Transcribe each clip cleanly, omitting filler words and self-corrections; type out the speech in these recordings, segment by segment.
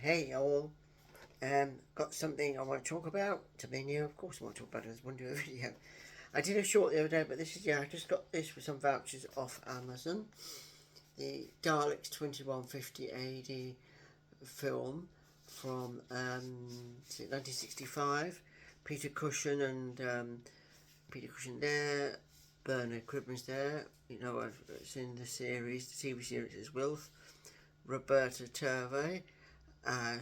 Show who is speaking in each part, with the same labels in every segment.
Speaker 1: Hey all, got something I want to talk about. Something new, of course I want to talk about it. I just want to do a video. I did a short the other day, but this is, I just got this with some vouchers off Amazon. The Daleks 2150 AD film from 1965. Peter Cushing and Peter Cushing there, Bernard Cribbins there. You know, I've seen the series, the TV series as well. Roberta Turvey,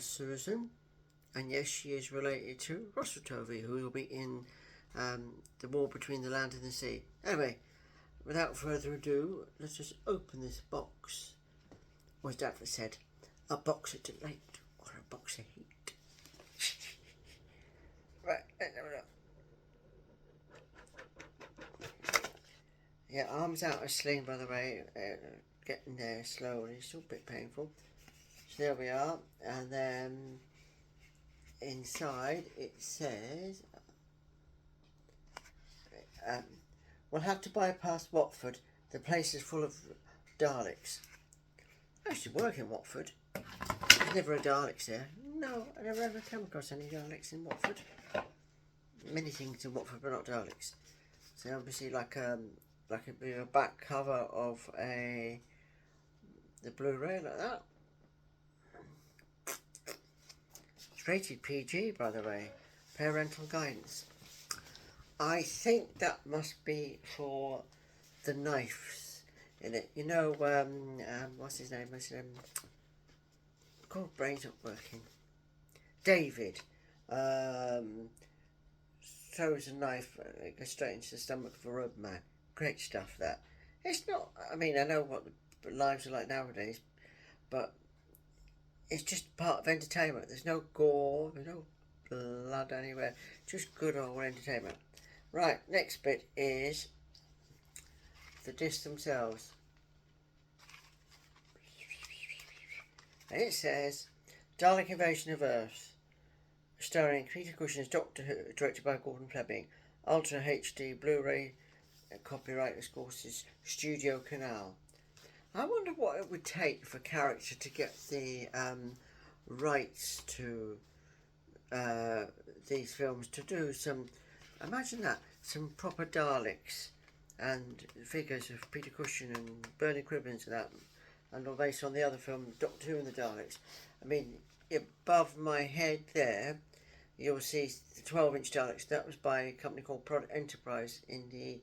Speaker 1: Susan, and yes, she is related to Russell Tovey, who will be in The War Between the Land and the Sea. Anyway, without further ado, let's just open this box. Or as Dad said, a box of delight or a box of heat. Right, let's have a look. Yeah, arms out of sling, by the way, getting there slowly, still a bit painful. So there we are, and then inside it says, we'll have to bypass Watford. The place is full of Daleks. I used to work in Watford. There's never a Daleks there. No, I never ever come across any Daleks in Watford. Many things in Watford, but not Daleks. So obviously, like a back cover of the Blu-ray like that. It's rated PG, by the way. Parental guidance. I think that must be for the knives in it. You know, what's his name? God, brain's not working. David throws a knife, goes straight into the stomach of a road man. Great stuff, that. It's not, I mean, I know what the lives are like nowadays, but it's just part of entertainment. There's no gore, there's no blood anywhere, just good old entertainment. Right, next bit is the discs themselves. And it says Dalek Invasion of Earth, starring Peter Cushing as Doctor Who, directed by Gordon Fleming. Ultra HD Blu-ray, copyright of course is Studio Canal. I wonder what it would take for character to get the rights to these films to do some. Imagine that, some proper Daleks and figures of Peter Cushing and Bernard Cribbins and that, and all based on the other film Doctor Who and the Daleks. I mean, above my head there, you'll see the 12-inch Daleks. That was by a company called Product Enterprise in the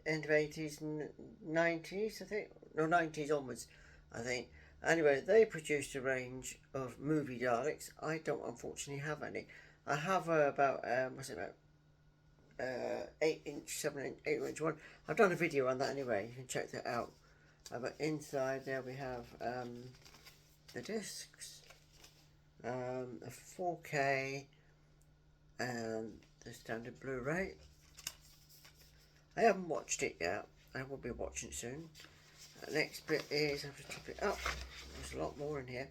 Speaker 1: end of 80s and 90s, I think. No, 90s onwards, I think. Anyway, they produced a range of movie Daleks. I don't unfortunately have any. I have about 8-inch, 7-inch, 8-inch one. I've done a video on that anyway. You can check that out. But inside there we have the discs, a 4K, and the standard Blu-ray. I haven't watched it yet. I will be watching it soon. Next bit is, I have to tip it up. There's a lot more in here.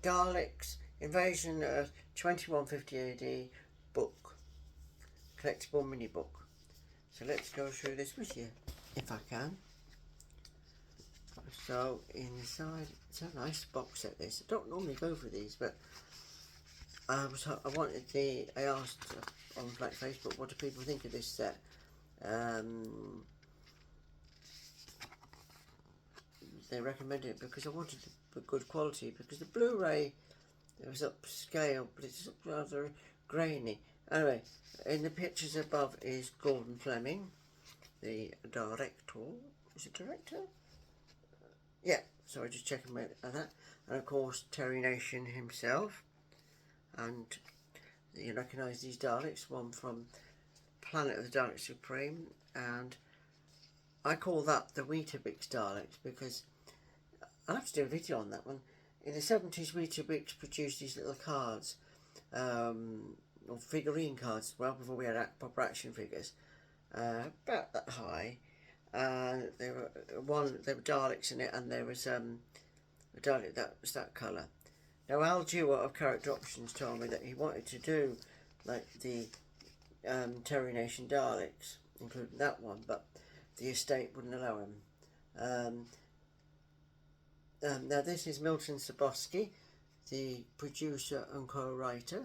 Speaker 1: Daleks Invasion of 2150 AD book, collectible mini book. So let's go through this with you, if I can. So inside, it's a nice box set. This, I don't normally go for these, but I asked on Black Facebook, what do people think of this set? They recommended it because I wanted the good quality, because the Blu-ray, it was upscale, but it's rather grainy. Anyway, in the pictures above is Gordon Fleming, the director. Is it director? Yeah, sorry, just checking that. And of course, Terry Nation himself. And you recognise these Daleks, one from Planet of the Daleks Supreme, and I call that the Weetabix Daleks because I'll have to do a video on that one. In the 70s, Weetabix produced these little cards, or figurine cards, well before we had proper action figures, about that high. There were Daleks in it, and there was a Dalek that was that colour. Now Al Dewar of Character Options told me that he wanted to do like the Terry Nation Daleks, including that one, but the estate wouldn't allow him. Now this is Milton Sabosky, the producer and co-writer.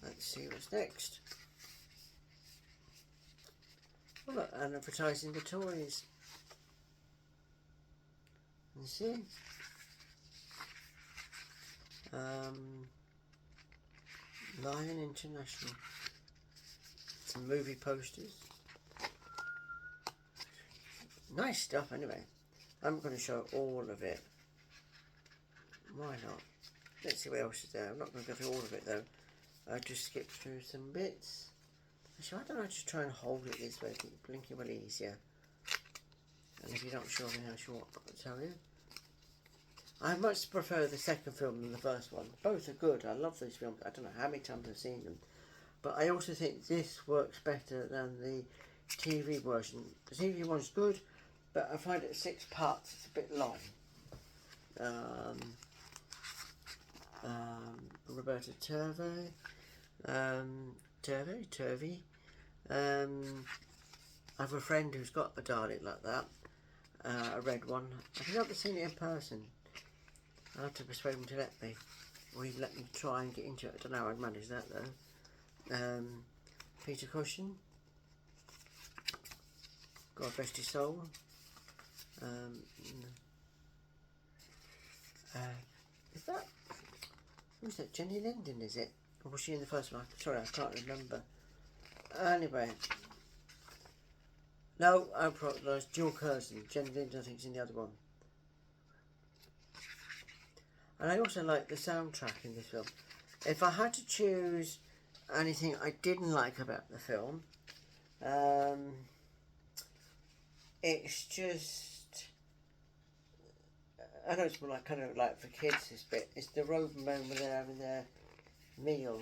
Speaker 1: Let's see what's next. Oh look, and advertising the toys. You see? Lion International. Some movie posters. Nice stuff anyway. I'm going to show all of it. Why not? Let's see what else is there. I'm not going to go through all of it though. I'll just skip through some bits. Actually, why don't I just try and hold it this way? I think blinking will be easier. And if you're not sure, then I'll tell you. I much prefer the second film than the first one. Both are good. I love those films. I don't know how many times I've seen them. But I also think this works better than the TV version. The TV one's good, but I find it 6 parts. It's a bit long. Roberta Turvey. Turvey. I have a friend who's got a Dalek like that. A red one. I've never seen it in person. I'll have to persuade him to let me. Or he'd let me try and get into it. I don't know how I'd manage that though. Peter Cushing. God rest his soul. Is that... Who's that? Jenny Linden, is it? Or was she in the first one? Sorry, I can't remember. Anyway. No, I apologise. Jill Curzon. Jenny Linden, I think, is in the other one. And I also like the soundtrack in this film. If I had to choose anything I didn't like about the film, it's just... I know it's more like kind of like for kids this bit. It's the Roman men when they're having their meal,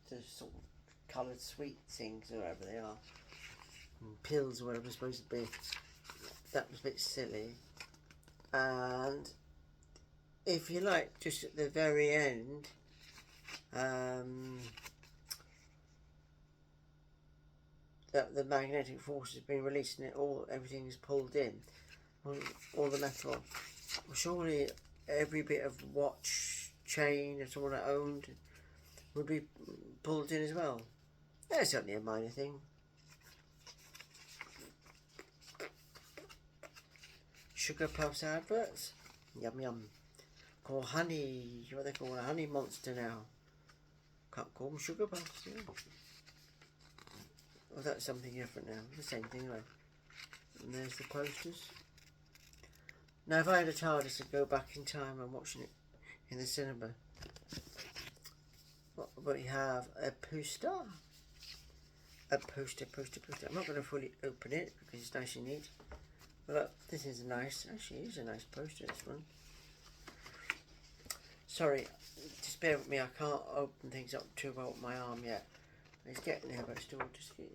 Speaker 1: the sort of coloured sweet things or whatever they are, and pills or whatever it's supposed to be. That was a bit silly. And if you like, just at the very end, that the magnetic force has been released and everything is pulled in, all the metal. Well, surely every bit of watch chain that someone owned would be pulled in as well. That's only a minor thing. Sugar Puffs adverts. Yum yum. Call honey, what they call a honey monster now. Can't call them Sugar Puffs. Yeah. Well, that's something different now. The same thing, right? And there's the posters. Now, if I had a TARDIS to go back in time, I'm watching it in the cinema. But you have a poster. A poster. I'm not going to fully open it because it's nice and neat. But look, this is nice. Actually, it is a nice poster, this one. Sorry, just bear with me. I can't open things up too well with my arm yet. It's getting there, but still just get...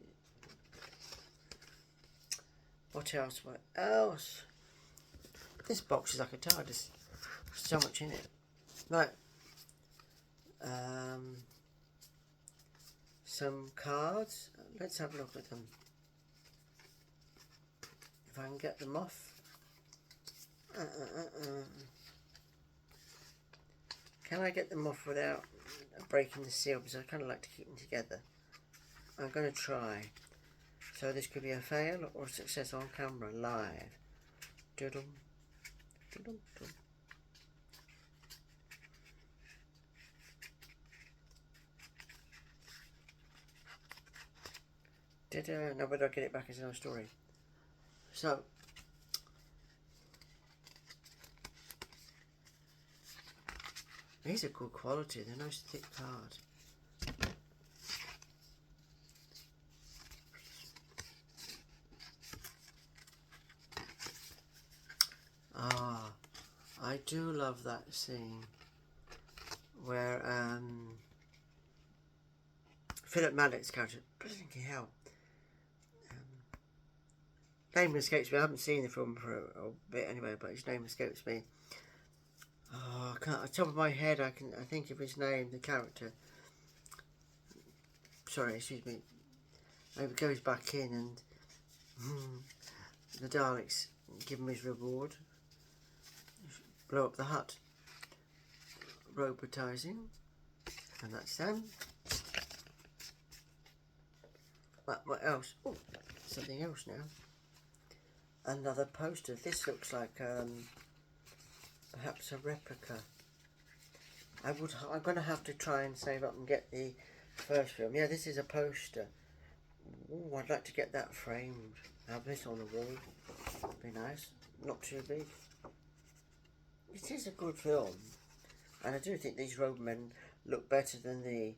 Speaker 1: What else? This box is like a TARDIS. There's so much in it. Right. Some cards. Let's have a look at them. If I can get them off. Can I get them off without breaking the seal? Because I kind of like to keep them together. I'm going to try. So this could be a fail or a success on camera, live. Doodle. Now whether I get it back is another story. So these are good quality, they're nice thick cards. I do love that scene where Philip Mallett's character, bloody hell, name escapes me. I haven't seen the film for a bit anyway, but his name escapes me. Oh, I can't, on top of my head I think of his name, the character. Sorry, excuse me. Maybe goes back in and the Daleks give him his reward. Blow up the hut. Robotising. And that's them. What else? Oh, something else now. Another poster. This looks like perhaps a replica. I'm going to have to try and save up and get the first film. Yeah, this is a poster. Ooh, I'd like to get that framed. Have this on the wall. Be nice. Not too big. It is a good film. And I do think these Roadmen look better than the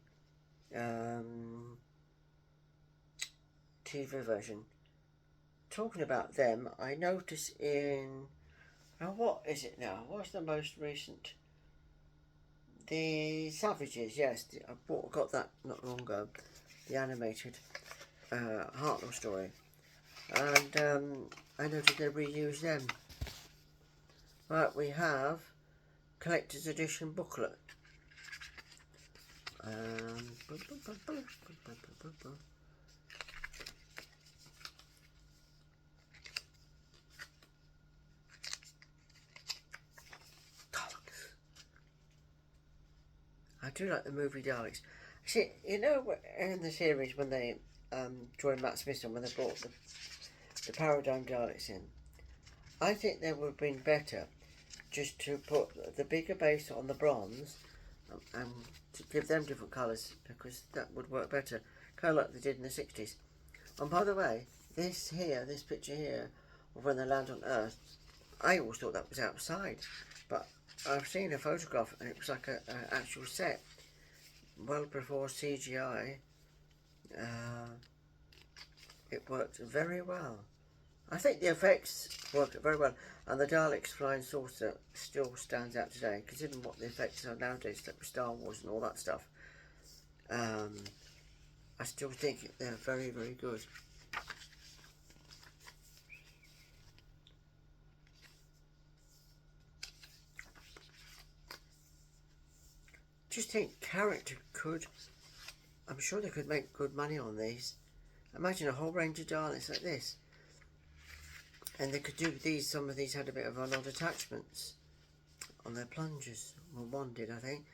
Speaker 1: TV version. Talking about them, I notice in... Now what is it now? What's the most recent? The Savages, yes. I got that not long ago. The animated Hartnell story. And I noticed they reused them. Right, we have collector's edition booklet. I do like the movie Daleks. See, you know, in the series when they joined Matt Smithson, when they brought the Paradigm Daleks in, I think they would have been better just to put the bigger base on the bronze and to give them different colours, because that would work better, kind of like they did in the 60s. And by the way, this picture here of when they land on Earth, I always thought that was outside, but I've seen a photograph and it was like an actual set, well before CGI. It worked very well. I think the effects worked very well, and the Daleks flying saucer still stands out today, considering what the effects are nowadays, like Star Wars and all that stuff. I still think they're very, very good. Just think, character could... I'm sure they could make good money on these. Imagine a whole range of Daleks like this. And they could do these, some of these had a bit of odd attachments on their plungers. Well, one did, I think.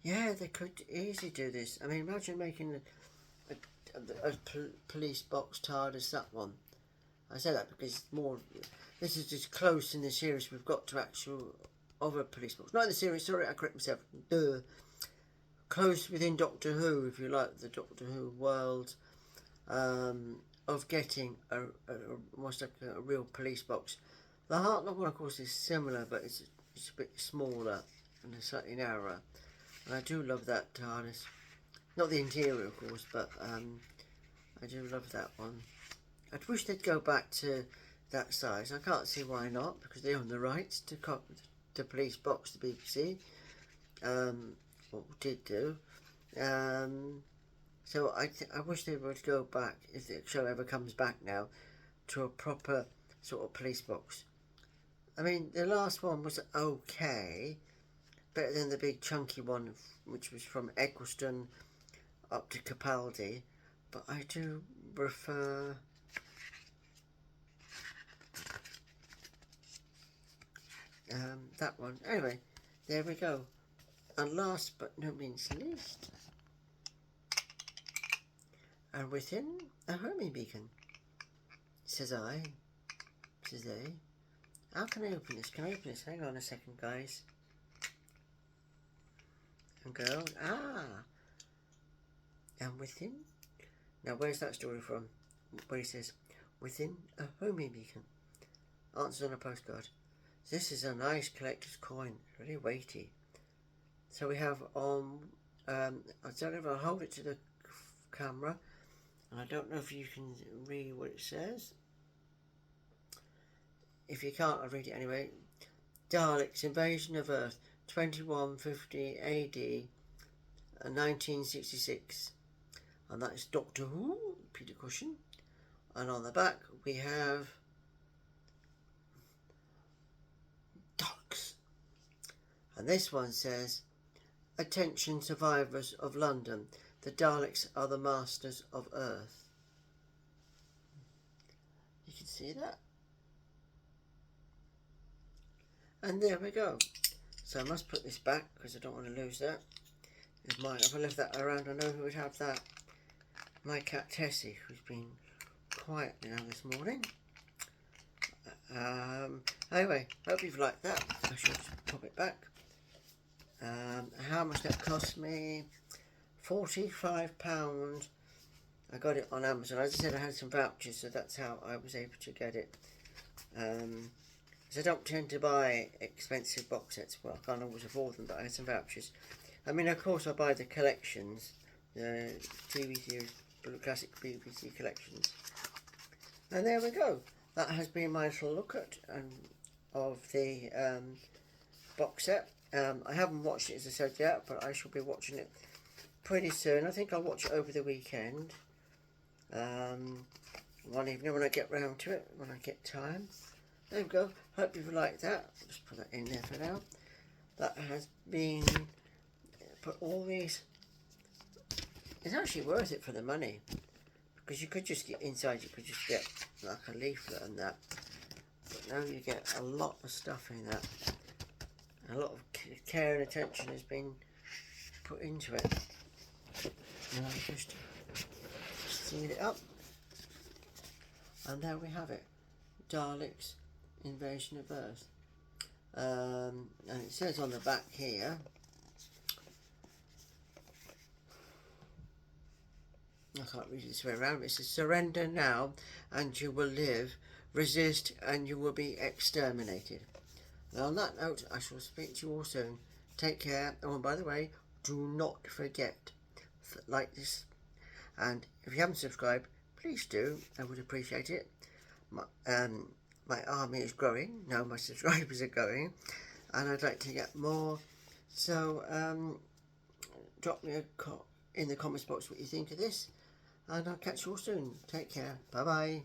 Speaker 1: Yeah, they could easily do this. I mean, imagine making a police box tired as that one. I say that because this is just close in the series we've got to actual other police box. Not in the series, sorry, I correct myself. Duh. Close within Doctor Who, if you like, the Doctor Who world. Of getting almost like a real police box. The Hartnell one, of course, is similar, but it's a bit smaller and slightly narrower. And I do love that TARDIS. Not the interior, of course, but I do love that one. I wish they'd go back to that size. I can't see why not, because they own the rights to the police box, the BBC. Or did do. So I wish they would go back, if the show ever comes back now, to a proper sort of police box. I mean, the last one was okay, better than the big chunky one, which was from Eccleston up to Capaldi, but I do prefer that one. Anyway, there we go. And last but no means least, and within a homing beacon, says I, says they. How can I open this? Can I open this? Hang on a second, guys. And go, and within, now where's that story from? Where he says, within a homing beacon. Answers on a postcard. This is a nice collector's coin, really weighty. So we have on, I don't know if I'll hold it to the camera, and I don't know if you can read what it says. If you can't, I'll read it anyway. Daleks Invasion of Earth, 2150 AD, 1966. And that is Doctor Who, Peter Cushing. And on the back we have Daleks. And this one says, attention survivors of London, the Daleks are the masters of Earth. See that? And there we go. So I must put this back because I don't want to lose that. It's mine. If I left that around, I know who would have that. My cat Tessie, who's been quiet now this morning. Anyway, hope you've liked that. I shall just pop it back. How much that cost me? £45. I got it on Amazon. As I said, I had some vouchers, so that's how I was able to get it. So I don't tend to buy expensive box sets. Well, I can't always afford them, but I had some vouchers. I mean, of course, I buy the collections, the TV series, classic BBC collections. And there we go. That has been my little look at of the box set. I haven't watched it, as I said, yet, but I shall be watching it pretty soon. I think I'll watch it over the weekend. One evening when I get round to it, when I get time. There we go. Hope you've liked that. I'll just put that in there for now. That has been put all these. It's actually worth it for the money, because you could just get inside. You could just get like a leaflet and that. But now you get a lot of stuff in that. A lot of care and attention has been put into it. And I'll just seal it up. And there we have it. Daleks Invasion of Earth. And it says on the back here, I can't read it this way around, it says surrender now and you will live, resist and you will be exterminated. Now on that note, I shall speak to you all soon. Take care. Oh, and by the way, do not forget, like this, and if you haven't subscribed, please do. I would appreciate it. My army is growing. No, my subscribers are growing, and I'd like to get more. So drop me in the comments box what you think of this, and I'll catch you all soon. Take care. Bye bye.